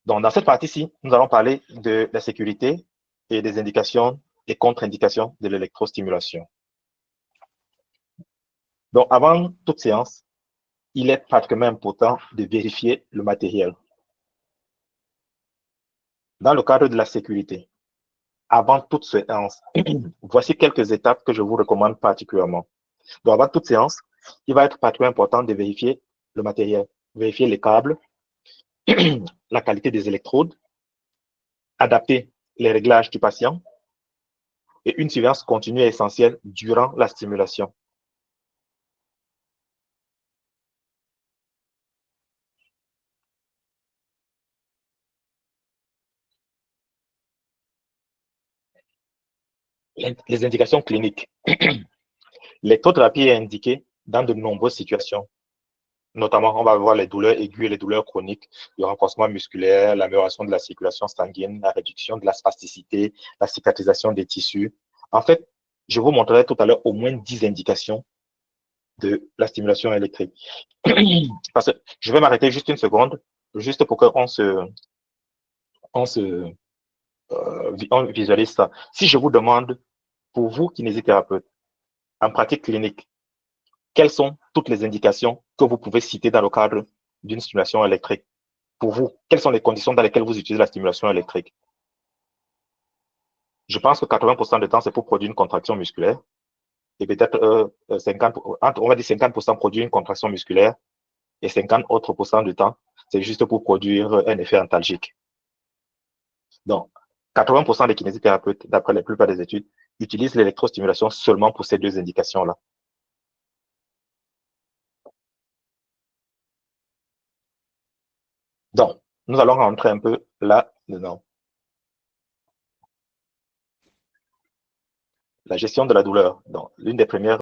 Donc, dans cette partie-ci, nous allons parler de la sécurité et des indications et contre-indications de l'électrostimulation. Donc, avant toute séance, il est particulièrement important de vérifier le matériel. Dans le cadre de la sécurité, avant toute séance, voici quelques étapes que je vous recommande particulièrement. Donc, avant toute séance, il va être particulièrement important de vérifier le matériel, vérifier les câbles, la qualité des électrodes, adapter les réglages du patient et une surveillance continue est essentielle durant la stimulation. Les indications cliniques. L'électrothérapie est indiquée dans de nombreuses situations. Notamment, on va voir les douleurs aiguës et les douleurs chroniques, le renforcement musculaire, l'amélioration de la circulation sanguine, la réduction de la spasticité, la cicatrisation des tissus. En fait, je vous montrerai tout à l'heure au moins 10 indications de la stimulation électrique. Parce que je vais m'arrêter juste une seconde, juste pour qu'on on visualise ça. Si je vous demande, pour vous, kinésithérapeute, en pratique clinique, quelles sont toutes les indications que vous pouvez citer dans le cadre d'une stimulation électrique? Pour vous, quelles sont les conditions dans lesquelles vous utilisez la stimulation électrique? Je pense que 80% du temps, c'est pour produire une contraction musculaire. Et peut-être 50, on va dire 50% produire une contraction musculaire et 50 autres % du temps, c'est juste pour produire un effet antalgique. Donc, 80% des kinésithérapeutes, d'après la plupart des études, utilisent l'électrostimulation seulement pour ces deux indications-là. Donc, nous allons rentrer un peu là-dedans. La gestion de la douleur. Donc, l'une des premières